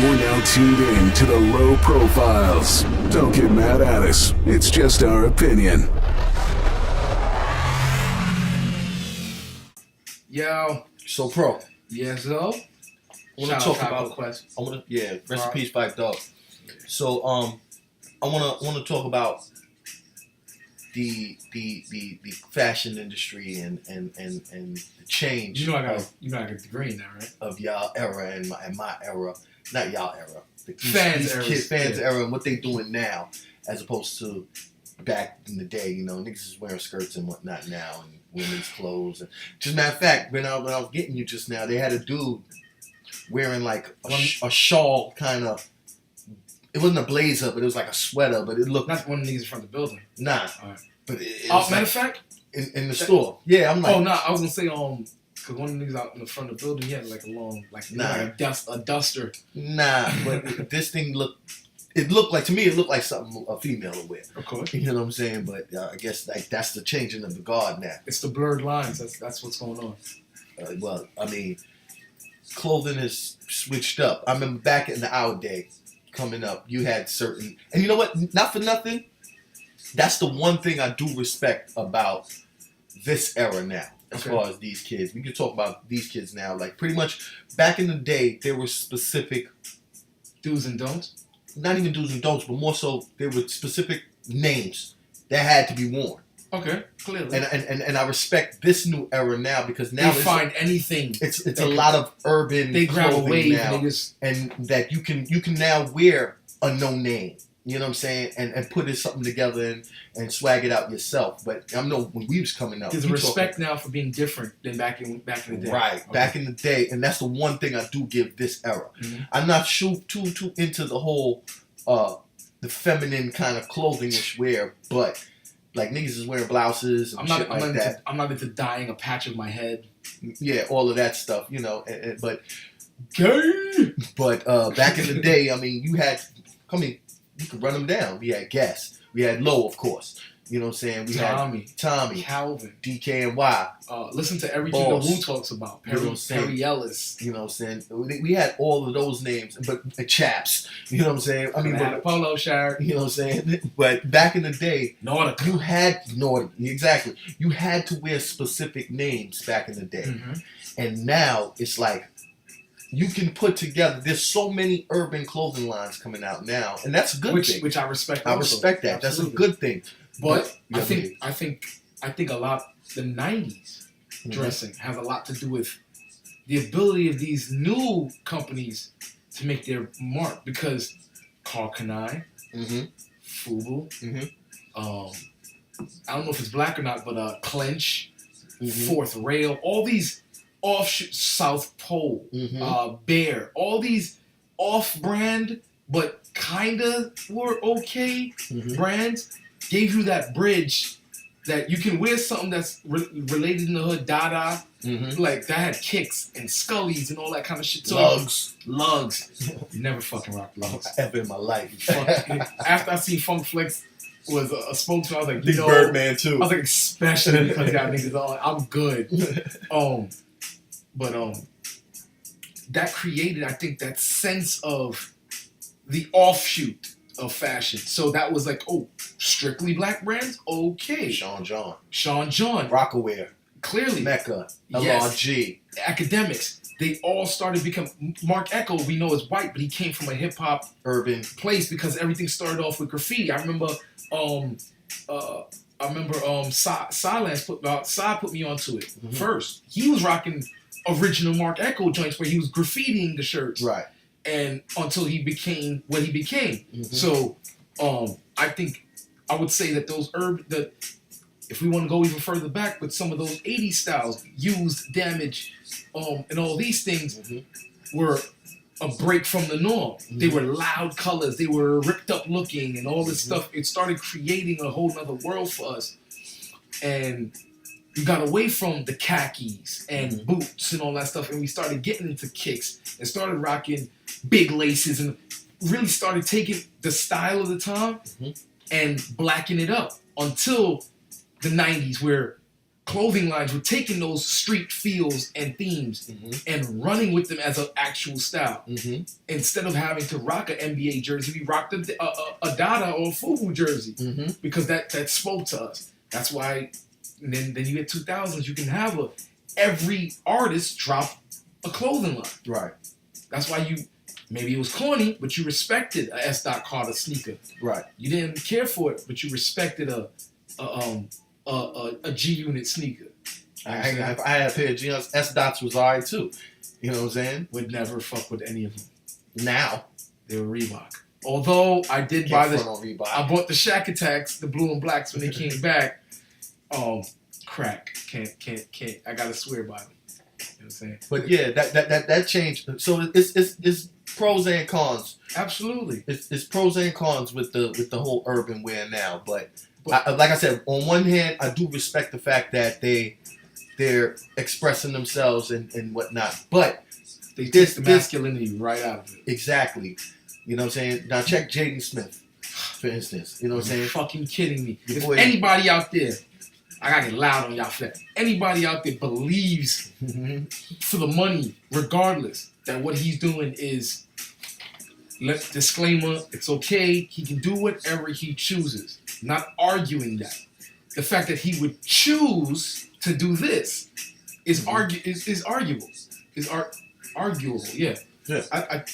You're now tuned in to the Low Profiles. Don't get mad at us. It's just our opinion. Yo. So, Pro. Yes, so. I want to talk about questions. I want to rest in peace, Five Dog. So, I want to talk about the fashion industry and the change. You know I got a degree now, right? Of y'all era and my era, not y'all era. The fans era and what they doing now, as opposed to back in the day. You know, niggas is wearing skirts and whatnot now, and women's clothes. And just matter of fact, when I was getting you just now, they had a dude wearing like a shawl kind of. It wasn't a blazer, but it was like a sweater. But it looked not one of the niggas from the building. Nah, right. But it matter of fact, in the store. Yeah, I'm like. Oh no, I was gonna say because one of the niggas out in the front of the building, he had like a long like a duster. Nah, but this thing looked. It looked like, to me, it looked like something a female would wear. Of course. You know what I'm saying? But I guess like that's the changing of the guard now. It's the blurred lines. That's what's going on. Well, I mean, clothing has switched up. I remember back in our day, coming up, you had certain, and you know what? Not for nothing. That's the one thing I do respect about this era now. As far as these kids, we can talk about these kids now. Like pretty much back in the day, there were specific do's and don'ts. Not even do's and don'ts, but more so there were specific names that had to be worn. Okay, clearly. And I respect this new era now because now they find anything. It's a lot of urban. They grab a wave now, and that you can now wear a no name. You know what I'm saying? And put something together and swag it out yourself. But I know when we was coming up, there's a respect now for being different than back in the day. Right, okay. Back in the day, and that's the one thing I do give this era. Mm-hmm. I'm not too into the whole the feminine kind of clothing-ish wear, but like niggas is wearing blouses and shit like that. I'm not into dyeing a patch of my head. Yeah, all of that stuff, you know. But gay. But back in the day, I mean, you could run them down. We had Guess. We had Low, of course. You know what I'm saying? We had Tommy, Calvin, DK&Y. Listen to everything that Wu talks about. Perry Ellis. You know what I'm saying? We had all of those names, but Chaps. You know what I'm saying? I mean, had a polo shirt. You know what I'm saying? But back in the day, you had exactly. You had to wear specific names back in the day, and now it's like. You can put together. There's so many urban clothing lines coming out now, and that's a good thing. Which I respect. I respect that. Absolutely. That's a good thing. But I think a lot the '90s dressing has a lot to do with the ability of these new companies to make their mark. Because Karl Kani, FUBU, I don't know if it's black or not, but Clench, Fourth Rail, all these. Offshoot, South Pole, Bear, all these off-brand but kinda were okay brands gave you that bridge that you can wear something that's related in the hood, Dada, like that had kicks and Scullies and all that kind of shit. So, lugs. You never fucking rock lugs ever in my life. After I seen Funk Flex was a spokesman, I was like, Big Birdman too. I was like, especially because y'all niggas on, I'm good. But that created, I think, that sense of the offshoot of fashion. So that was like, strictly black brands? Okay. Sean John. Rockaware. Clearly. Mecca. Yes. LRG. Academics. They all started to become... Mark Echo, we know is white, but he came from a hip-hop urban place because everything started off with graffiti. I remember... Silence put me onto it first. He was rocking... original Mark Echo joints where he was graffitiing the shirts, right? And until he became what he became. So, I think I would say that if we want to go even further back, with some of those '80s styles, used, damage, and all these things were a break from the norm. They were loud colors, they were ripped up looking, and all this stuff. It started creating a whole nother world for us, and. We got away from the khakis and boots and all that stuff, and we started getting into kicks and started rocking big laces and really started taking the style of the time and blacking it up until the 90s, where clothing lines were taking those street feels and themes and running with them as an actual style. Instead of having to rock an NBA jersey, we rocked a Dada or a FUBU jersey because that spoke to us. That's why. And then you get 2000s. You can have every artist drop a clothing line. Right. That's why maybe it was corny, but you respected a S. Carter sneaker. Right. You didn't care for it, but you respected a G Unit sneaker. I had a pair of jeans. S. Dots was alright too. You know what I'm saying? Would never fuck with any of them. Now they were Reebok. Although I did buy I bought the Shack Attacks, the blue and blacks when they came back. Crack. Can't. I gotta swear by them. You know what I'm saying? But yeah, that changed. So it's pros and cons. Absolutely. It's pros and cons with the whole urban wear now. But like I said, on one hand, I do respect the fact that they're expressing themselves and whatnot. But they take the masculinity right out of it. Exactly. You know what I'm saying? Now check Jaden Smith, for instance. You know what I'm saying? You're fucking kidding me. If anybody out there, I gotta get loud on y'all for that. Anybody out there believes for the money, regardless, that what he's doing is, disclaimer, it's okay. He can do whatever he chooses. Not arguing that. The fact that he would choose to do this is arguable. Arguable. Yeah. I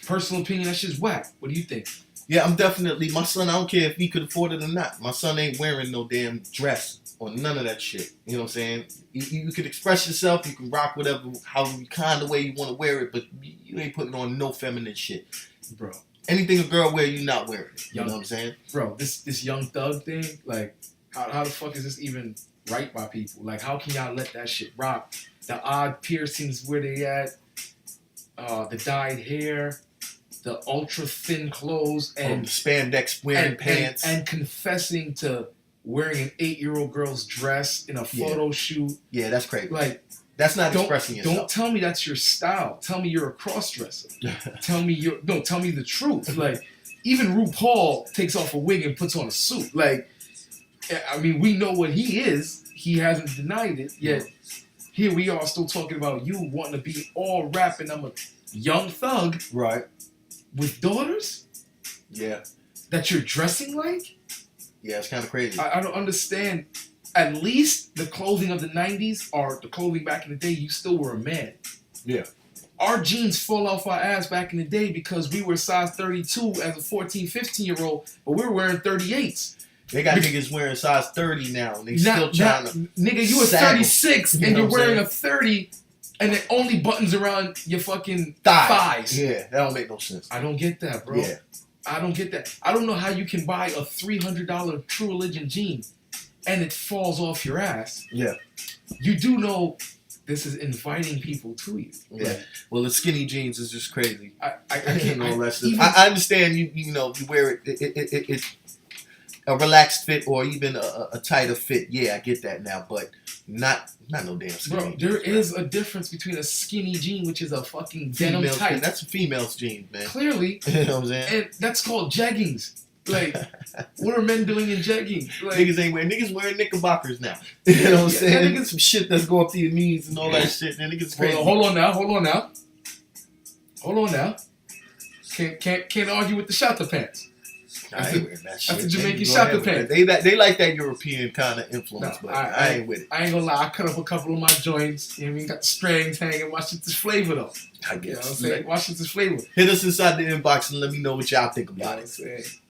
personal opinion, that shit's whack. What do you think? Yeah, I'm definitely, my son, I don't care if he could afford it or not. My son ain't wearing no damn dress or none of that shit. You know what I'm saying? You can express yourself, you can rock whatever, however kind of way you want to wear it, but you ain't putting on no feminine shit. Bro. Anything a girl wear, you not wearing it. You know what I'm saying? Bro, this Young Thug thing, like, how the fuck is this even right by people? Like, how can y'all let that shit rock? The odd piercings where they at, the dyed hair, the ultra thin clothes, and the spandex wearing pants, and confessing to wearing an 8-year-old girl's dress in a photo shoot. Yeah, that's crazy. Like, that's not expressing yourself. Don't tell me that's your style. Tell me you're a cross-dresser. Tell me the truth. Like, even RuPaul takes off a wig and puts on a suit. Like, I mean, we know what he is. He hasn't denied it yet. Here we are still talking about you wanting to be all rap and I'm a young thug. Right. With daughters? Yeah. That you're dressing like? Yeah, it's kind of crazy. I don't understand. At least the clothing of the 90s or the clothing back in the day, you still were a man. Yeah. Our jeans fall off our ass back in the day because we were size 32 as a 14, 15-year-old, but we were wearing 38s. They got niggas wearing size 30 now, and they still trying to... Nigga, you were 36, and you're wearing a 30, and it only buttons around your fucking thighs. Yeah, that don't make no sense. I don't get that, bro. Yeah. I don't get that. I don't know how you can buy a $300 True Religion jean, and it falls off your ass. Yeah. You do know this is inviting people to you. Yeah. Right? Well, the skinny jeans is just crazy. I can't know that stuff. I understand you know, you wear it a relaxed fit or even a tighter fit. Yeah, I get that now, but not no damn skinny. Bro, there is a difference between a skinny jean, which is a fucking denim tight. That's a female's jeans, man. Clearly. You know what I'm saying? And that's called jeggings. Like, what are men doing in jeggings? Like, niggas wearing knickerbockers now. You know what I'm saying? Niggas some shit that's go up to your knees and all that shit. And niggas crazy. Hold on now. Can't argue with the shotty pants. I ain't wearing that shit. That's the Jamaican shotty pants. They like that European kind of influence, but I ain't with it. I ain't gonna lie, I cut up a couple of my joints. You know what I mean? Got the strings hanging. Watch it this flavor though. I guess. You know what I'm saying? Watch it this flavor. Hit us inside the inbox and let me know what y'all think about it.